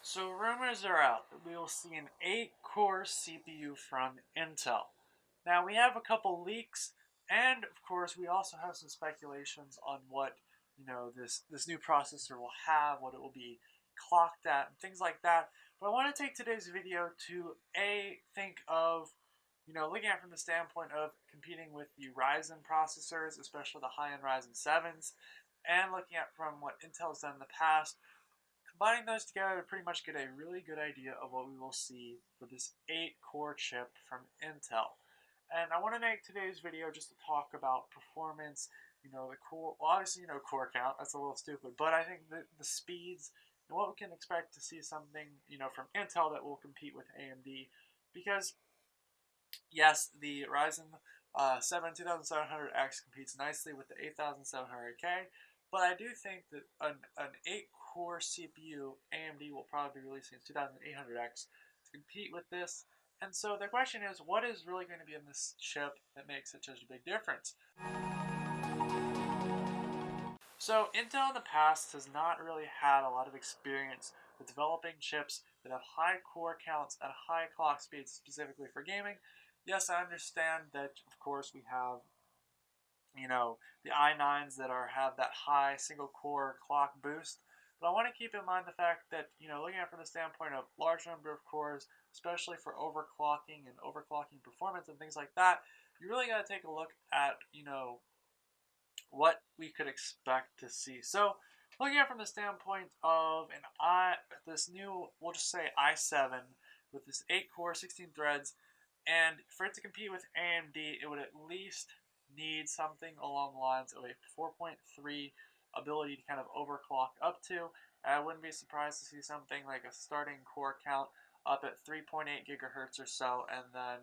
So rumors are out that we will see an 8-core CPU from Intel. Now we have a couple leaks, and of course we also have some speculations on what this new processor will have, what it will be clocked at, and things like that. But I want to take today's video to think of looking at it from the standpoint of competing with the Ryzen processors, especially the high-end Ryzen 7s, and looking at from what Intel's done in the past. Combining those together to pretty much get a really good idea of what we will see for this 8-core chip from Intel. And I want to make today's video just to talk about performance, the core, well, obviously, core count, that's a little stupid, but I think the speeds and what we can expect to see something, from Intel that will compete with AMD. Because, yes, the Ryzen 7 2700X competes nicely with the 8700K, but I do think that an 8-core CPU AMD will probably be releasing 2800X to compete with this. And so the question is, what is really going to be in this chip that makes such a big difference? So Intel in the past has not really had a lot of experience with developing chips that have high core counts at high clock speeds specifically for gaming. Yes, I understand that, of course, we have the i9s that have that high single core clock boost. But I want to keep in mind the fact that, looking at it from the standpoint of large number of cores, especially for overclocking and overclocking performance and things like that, you really got to take a look at, what we could expect to see. So, looking at it from the standpoint of this new, we'll just say i7 with this 8-core, 16 threads, and for it to compete with AMD, it would at least need something along the lines of a 4.3 ability to kind of overclock up to. And I wouldn't be surprised to see something like a starting core count up at 3.8 gigahertz or so, and then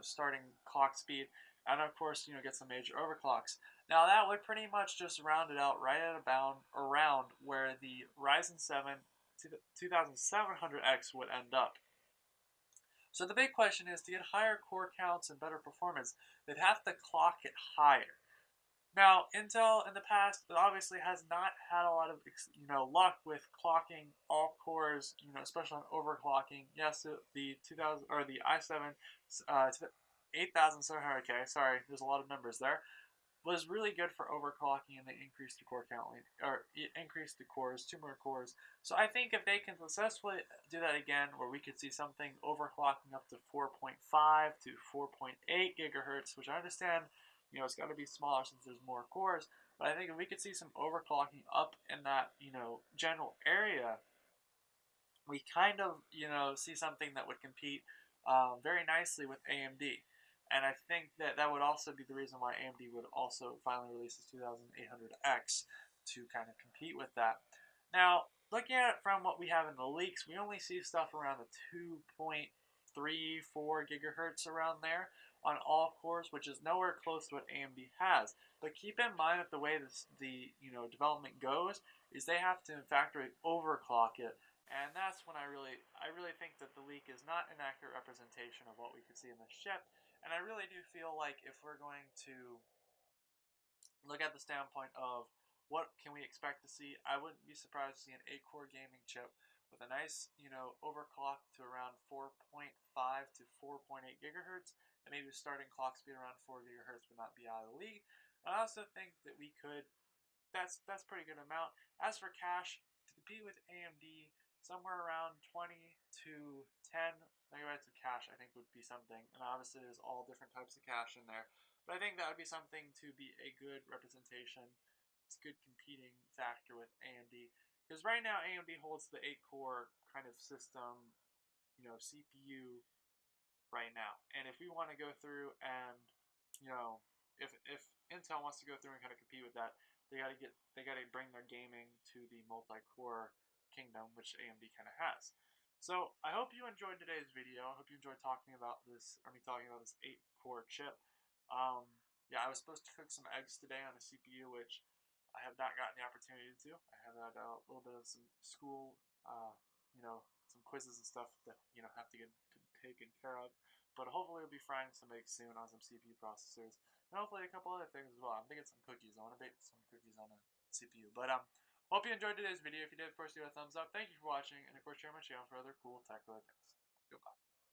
starting clock speed, and of course get some major overclocks. Now that would pretty much just round it out right at about around where the Ryzen 7 2700X would end up. So the big question is, to get higher core counts and better performance, they'd have to clock it higher. Now, Intel in the past obviously has not had a lot of luck with clocking all cores, especially on overclocking. Yes, the 2000 or the i7 8700K. Sorry, there's a lot of numbers there. Was really good for overclocking, and they increased the core count, or increased the cores, 2 more cores. So I think if they can successfully do that again, where we could see something overclocking up to 4.5 to 4.8 gigahertz, which I understand, it's got to be smaller since there's more cores, but I think if we could see some overclocking up in that, general area, we kind of, see something that would compete very nicely with AMD. And I think that that would also be the reason why AMD would also finally release its 2800X to kind of compete with that. Now, looking at it from what we have in the leaks, we only see stuff around the 2.34 gigahertz around there on all cores, which is nowhere close to what AMD has. But keep in mind that the way the development goes is they have to in fact overclock it, and that's when I really think that the leak is not an accurate representation of what we could see in the chip. And I really do feel like if we're going to look at the standpoint of what can we expect to see, I wouldn't be surprised to see an 8-core gaming chip with a nice, overclock to around 4.5 to 4.8 gigahertz, and maybe starting clock speed around 4 gigahertz would not be out of the league. I also think that we could, that's pretty good amount. As for cache, to compete with AMD, somewhere around 20 to 10 megabytes of cache, I think, would be something. And obviously, there's all different types of cache in there. But I think that would be something to be a good representation. It's a good competing factor with AMD. Because right now, AMD holds the 8-core kind of system, CPU right now. And if we want to go through and, if Intel wants to go through and kind of compete with that, they got to bring their gaming to the multi-core kingdom, which AMD kind of has. So I hope you enjoyed today's video. I hope you enjoyed talking about this 8-core chip. Yeah, I was supposed to cook some eggs today on a CPU, which I have not gotten the opportunity to. I have had a little bit of some school, some quizzes and stuff that have to get taken care of. But hopefully we'll be frying some eggs soon on some CPU processors, and hopefully a couple other things as well. I'm thinking some cookies. I want to bake some cookies on a CPU. But Hope you enjoyed today's video. If you did, of course, give it a thumbs up. Thank you for watching, and of course, share my channel for other cool tech-related things. Goodbye.